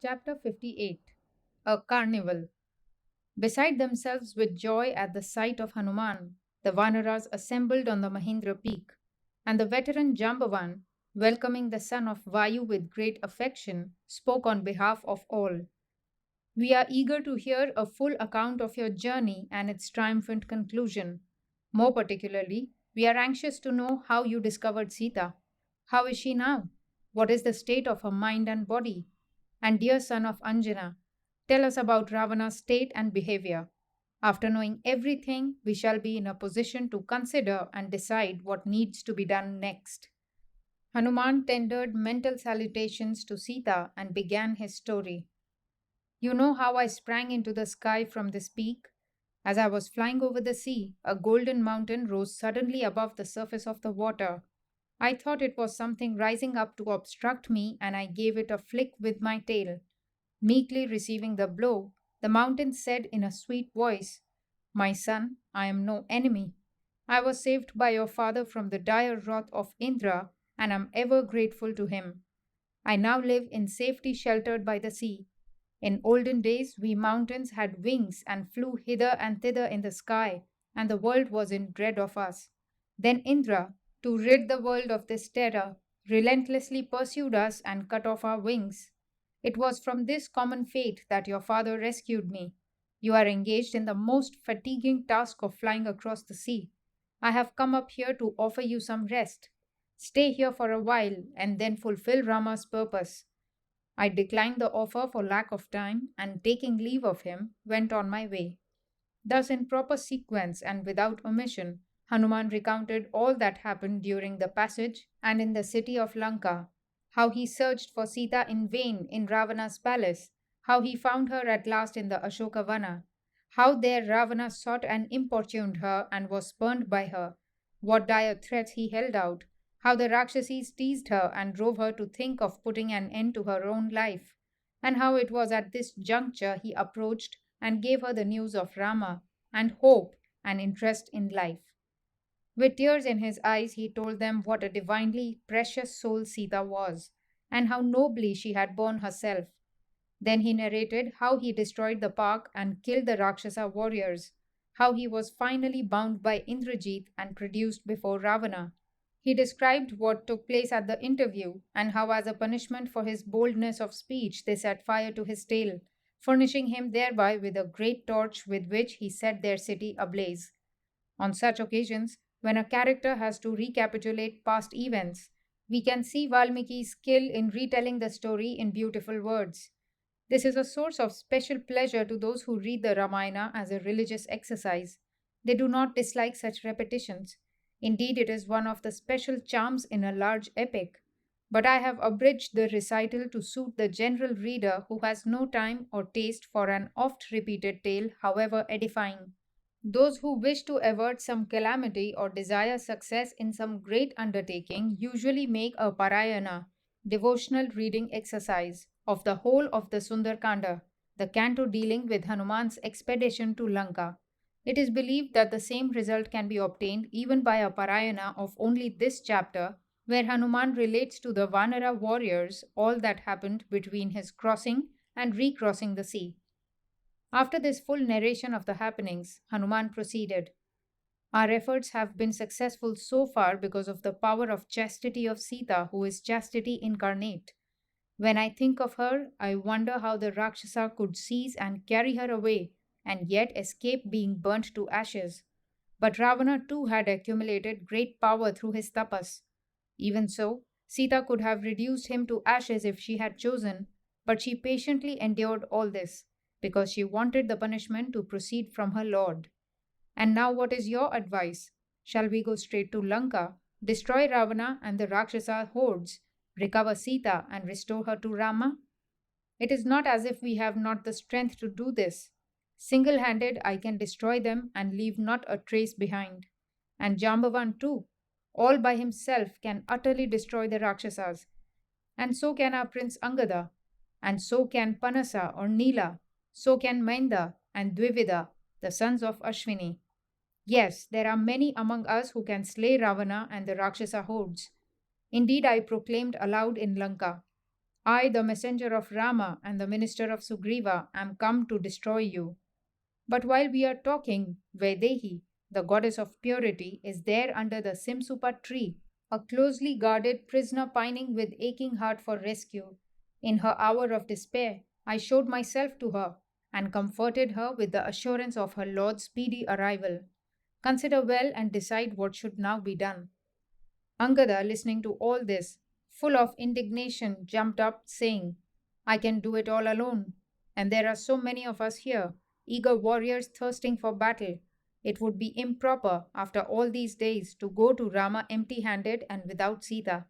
Chapter 58. A Carnival. Beside themselves with joy at the sight of Hanuman, the Vanaras assembled on the Mahindra peak, and the veteran Jambavan, welcoming the son of Vayu with great affection, spoke on behalf of all. We are eager to hear a full account of your journey and its triumphant conclusion. More particularly, we are anxious to know how you discovered Sita. How is she now? What is the state of her mind and body? And dear son of Anjana, tell us about Ravana's state and behavior. After knowing everything, we shall be in a position to consider and decide what needs to be done next. Hanuman tendered mental salutations to Sita and began his story. You know how I sprang into the sky from this peak? As I was flying over the sea, a golden mountain rose suddenly above the surface of the water. I thought it was something rising up to obstruct me, and I gave it a flick with my tail. Meekly receiving the blow, the mountain said in a sweet voice, My son, I am no enemy. I was saved by your father from the dire wrath of Indra, and am ever grateful to him. I now live in safety sheltered by the sea. In olden days, we mountains had wings and flew hither and thither in the sky, and the world was in dread of us. Then Indra, to rid the world of this terror, relentlessly pursued us and cut off our wings. It was from this common fate that your father rescued me. You are engaged in the most fatiguing task of flying across the sea. I have come up here to offer you some rest. Stay here for a while and then fulfill Rama's purpose. I declined the offer for lack of time, and taking leave of him, went on my way. Thus, in proper sequence and without omission, Hanuman recounted all that happened during the passage and in the city of Lanka, how he searched for Sita in vain in Ravana's palace, how he found her at last in the Ashokavana, how there Ravana sought and importuned her and was spurned by her, what dire threats he held out, how the Rakshasis teased her and drove her to think of putting an end to her own life, and how it was at this juncture he approached and gave her the news of Rama and hope and interest in life. With tears in his eyes, he told them what a divinely precious soul Sita was, and how nobly she had borne herself. Then he narrated how he destroyed the park and killed the Rakshasa warriors, how he was finally bound by Indrajit and produced before Ravana. He described what took place at the interview, and how, as a punishment for his boldness of speech, they set fire to his tail, furnishing him thereby with a great torch with which he set their city ablaze. On such occasions, when a character has to recapitulate past events, we can see Valmiki's skill in retelling the story in beautiful words. This is a source of special pleasure to those who read the Ramayana as a religious exercise. They do not dislike such repetitions. Indeed, it is one of the special charms in a large epic. But I have abridged the recital to suit the general reader who has no time or taste for an oft repeated tale, however edifying. Those who wish to avert some calamity or desire success in some great undertaking usually make a parayana, devotional reading exercise, of the whole of the Sundarkanda, the canto dealing with Hanuman's expedition to Lanka. It is believed that the same result can be obtained even by a parayana of only this chapter, where Hanuman relates to the Vanara warriors all that happened between his crossing and recrossing the sea. After this full narration of the happenings, Hanuman proceeded. Our efforts have been successful so far because of the power of chastity of Sita, who is chastity incarnate. When I think of her, I wonder how the Rakshasa could seize and carry her away and yet escape being burnt to ashes. But Ravana too had accumulated great power through his tapas. Even so, Sita could have reduced him to ashes if she had chosen, but she patiently endured all this because she wanted the punishment to proceed from her lord. And now, what is your advice? Shall we go straight to Lanka, destroy Ravana and the Rakshasa hordes, recover Sita, and restore her to Rama? It is not as if we have not the strength to do this. Single handed, I can destroy them and leave not a trace behind. And Jambavan too, all by himself, can utterly destroy the Rakshasas. And so can our Prince Angada, and so can Panasa or Nila, so can Mainda and Dvivida, the sons of Ashwini. Yes, there are many among us who can slay Ravana and the Rakshasa hordes. Indeed, I proclaimed aloud in Lanka, I, the messenger of Rama and the minister of Sugriva, am come to destroy you. But while we are talking, Vaidehi, the goddess of purity, is there under the Simsupa tree, a closely guarded prisoner pining with aching heart for rescue. In her hour of despair, I showed myself to her and comforted her with the assurance of her Lord's speedy arrival. Consider well and decide what should now be done. Angada, listening to all this, full of indignation, jumped up, saying, I can do it all alone. And there are so many of us here, eager warriors thirsting for battle. It would be improper, after all these days, to go to Rama empty handed and without Sita.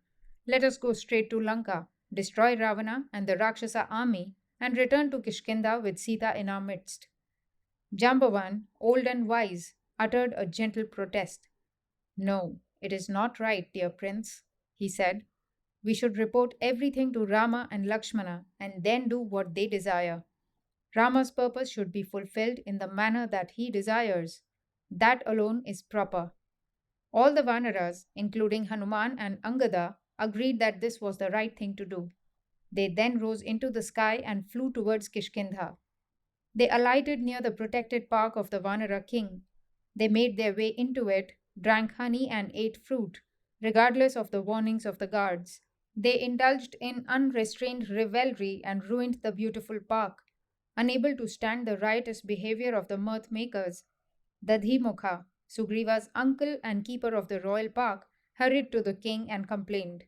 Let us go straight to Lanka, destroy Ravana and the Rakshasa army, and return to Kishkinda with Sita in our midst. Jambavan, old and wise, uttered a gentle protest. No, it is not right, dear prince, he said. We should report everything to Rama and Lakshmana and then do what they desire. Rama's purpose should be fulfilled in the manner that he desires. That alone is proper. All the Vanaras, including Hanuman and Angada, agreed that this was the right thing to do. They then rose into the sky and flew towards Kishkindha. They alighted near the protected park of the Vanara king. They made their way into it, drank honey, and ate fruit, regardless of the warnings of the guards. They indulged in unrestrained revelry and ruined the beautiful park. Unable to stand the riotous behavior of the mirth makers, Dadhimukha, Sugriva's uncle and keeper of the royal park, hurried to the king and complained.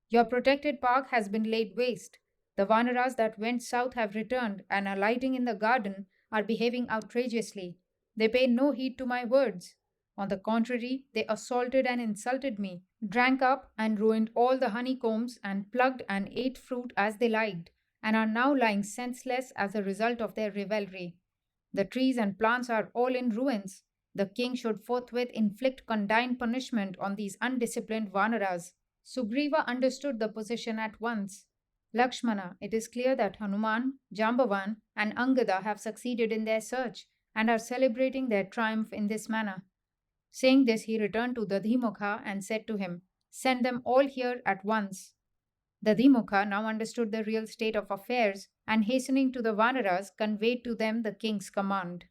Your protected park has been laid waste. The Vanaras that went south have returned and, alighting in the garden, are behaving outrageously. They pay no heed to my words. On the contrary, they assaulted and insulted me, drank up and ruined all the honeycombs, and plucked and ate fruit as they liked, and are now lying senseless as a result of their revelry. The trees and plants are all in ruins. The king should forthwith inflict condign punishment on these undisciplined Vanaras. Sugriva understood the position at once. Lakshmana, it is clear that Hanuman, Jambavan, and Angada have succeeded in their search and are celebrating their triumph in this manner. Saying this, he returned to Dadhimukha and said to him, Send them all here at once. Dadhimukha now understood the real state of affairs and, hastening to the Vanaras, conveyed to them the king's command.